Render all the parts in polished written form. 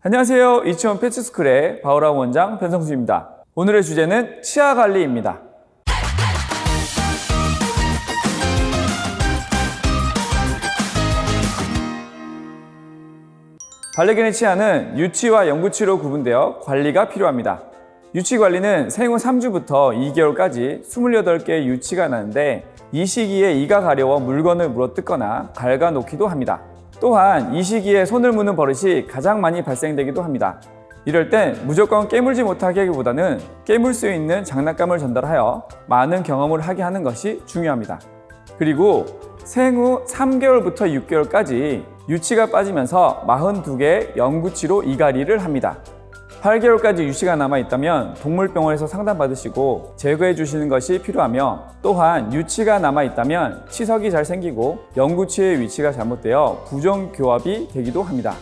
안녕하세요. 이치원 패치스쿨의 바오라 원장 변성수입니다. 오늘의 주제는 치아 관리입니다. 반려견의 치아는 유치와 영구치로 구분되어 관리가 필요합니다. 유치 관리는 생후 3주부터 2개월까지 28개의 유치가 나는데 이 시기에 이가 가려워 물건을 물어뜯거나 갉아놓기도 합니다. 또한 이 시기에 손을 무는 버릇이 가장 많이 발생되기도 합니다. 이럴 땐 무조건 깨물지 못하게 하기보다는 깨물 수 있는 장난감을 전달하여 많은 경험을 하게 하는 것이 중요합니다. 그리고 생후 3개월부터 6개월까지 유치가 빠지면서 42개의 영구치로 이갈이를 합니다. 8개월까지 유치가 남아있다면 동물병원에서 상담받으시고 제거해 주시는 것이 필요하며, 또한 유치가 남아있다면 치석이 잘 생기고 영구치의 위치가 잘못되어 부정교합이 되기도 합니다.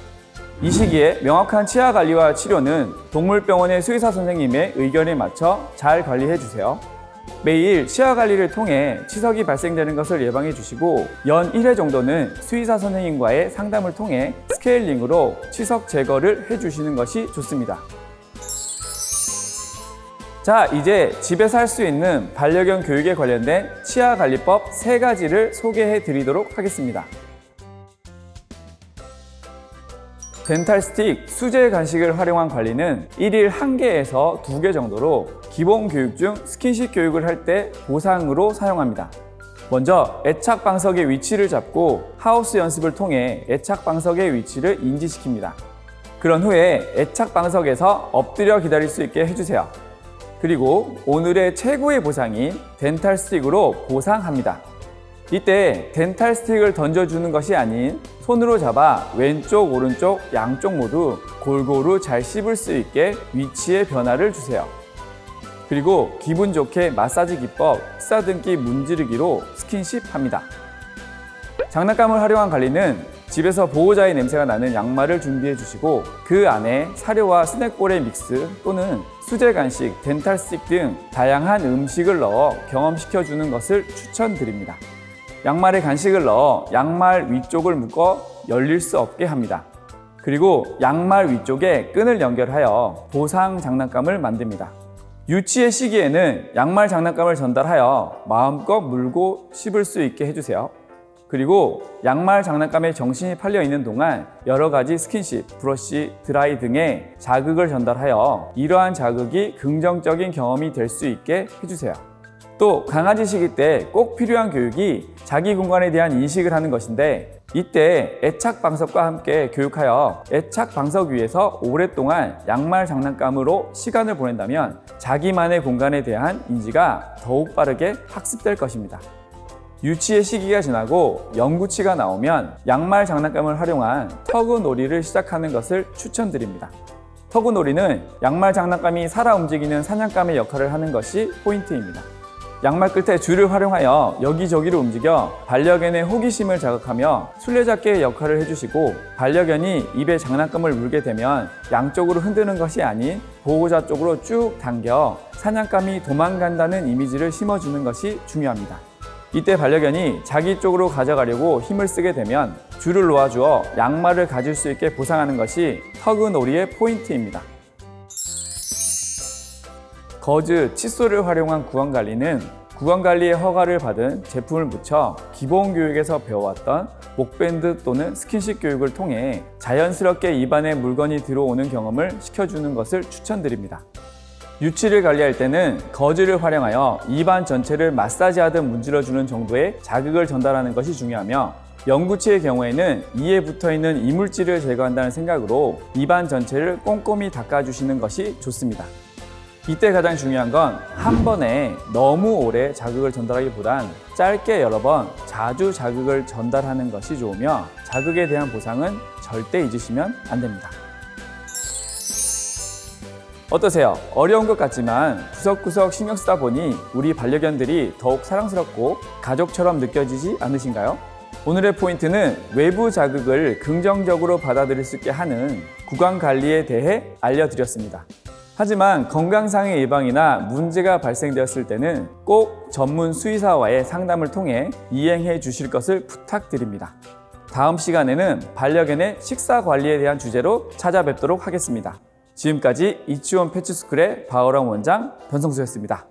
이 시기에 명확한 치아 관리와 치료는 동물병원의 수의사 선생님의 의견에 맞춰 잘 관리해 주세요. 매일 치아 관리를 통해 치석이 발생되는 것을 예방해 주시고, 연 1회 정도는 수의사 선생님과의 상담을 통해 스케일링으로 치석 제거를 해 주시는 것이 좋습니다. 자, 이제 집에서 할 수 있는 반려견 교육에 관련된 치아 관리법 3가지를 소개해 드리도록 하겠습니다. 덴탈 스틱, 수제 간식을 활용한 관리는 1일 1개에서 2개 정도로 기본 교육 중 스킨십 교육을 할 때 보상으로 사용합니다. 먼저 애착 방석의 위치를 잡고 하우스 연습을 통해 애착 방석의 위치를 인지시킵니다. 그런 후에 애착 방석에서 엎드려 기다릴 수 있게 해주세요. 그리고 오늘의 최고의 보상인 덴탈 스틱으로 보상합니다. 이때 덴탈 스틱을 던져주는 것이 아닌 손으로 잡아 왼쪽, 오른쪽, 양쪽 모두 골고루 잘 씹을 수 있게 위치의 변화를 주세요. 그리고 기분 좋게 마사지 기법 쓰다듬기 문지르기로 스킨십 합니다. 장난감을 활용한 관리는 집에서 보호자의 냄새가 나는 양말을 준비해 주시고, 그 안에 사료와 스낵볼의 믹스 또는 수제 간식, 덴탈 스틱 등 다양한 음식을 넣어 경험시켜 주는 것을 추천드립니다. 양말에 간식을 넣어 양말 위쪽을 묶어 열릴 수 없게 합니다. 그리고 양말 위쪽에 끈을 연결하여 보상 장난감을 만듭니다. 유치의 시기에는 양말 장난감을 전달하여 마음껏 물고 씹을 수 있게 해주세요. 그리고 양말 장난감에 정신이 팔려 있는 동안 여러 가지 스킨십, 브러쉬, 드라이 등의 자극을 전달하여 이러한 자극이 긍정적인 경험이 될 수 있게 해주세요. 또 강아지 시기 때 꼭 필요한 교육이 자기 공간에 대한 인식을 하는 것인데, 이때 애착 방석과 함께 교육하여 애착 방석 위에서 오랫동안 양말 장난감으로 시간을 보낸다면 자기만의 공간에 대한 인지가 더욱 빠르게 학습될 것입니다. 유치의 시기가 지나고 영구치가 나오면 양말 장난감을 활용한 터그놀이를 시작하는 것을 추천드립니다. 터그놀이는 양말 장난감이 살아 움직이는 사냥감의 역할을 하는 것이 포인트입니다. 양말 끝에 줄을 활용하여 여기저기로 움직여 반려견의 호기심을 자극하며 술래잡기의 역할을 해주시고, 반려견이 입에 장난감을 물게 되면 양쪽으로 흔드는 것이 아닌 보호자 쪽으로 쭉 당겨 사냥감이 도망간다는 이미지를 심어주는 것이 중요합니다. 이때 반려견이 자기 쪽으로 가져가려고 힘을 쓰게 되면 줄을 놓아주어 양말을 가질 수 있게 보상하는 것이 터그놀이의 포인트입니다. 거즈, 칫솔을 활용한 구강관리는 구강관리의 허가를 받은 제품을 묻혀 기본 교육에서 배워왔던 목밴드 또는 스킨십 교육을 통해 자연스럽게 입안에 물건이 들어오는 경험을 시켜주는 것을 추천드립니다. 유치를 관리할 때는 거즈를 활용하여 입안 전체를 마사지하듯 문질러주는 정도의 자극을 전달하는 것이 중요하며, 영구치의 경우에는 이에 붙어있는 이물질을 제거한다는 생각으로 입안 전체를 꼼꼼히 닦아주시는 것이 좋습니다. 이때 가장 중요한 건 한 번에 너무 오래 자극을 전달하기보단 짧게 여러 번 자주 자극을 전달하는 것이 좋으며, 자극에 대한 보상은 절대 잊으시면 안 됩니다. 어떠세요? 어려운 것 같지만 구석구석 신경 쓰다 보니 우리 반려견들이 더욱 사랑스럽고 가족처럼 느껴지지 않으신가요? 오늘의 포인트는 외부 자극을 긍정적으로 받아들일 수 있게 하는 구강 관리에 대해 알려드렸습니다. 하지만 건강상의 예방이나 문제가 발생되었을 때는 꼭 전문 수의사와의 상담을 통해 이행해 주실 것을 부탁드립니다. 다음 시간에는 반려견의 식사 관리에 대한 주제로 찾아뵙도록 하겠습니다. 지금까지 이치원 펫스쿨의 바오랑 원장 변성수였습니다.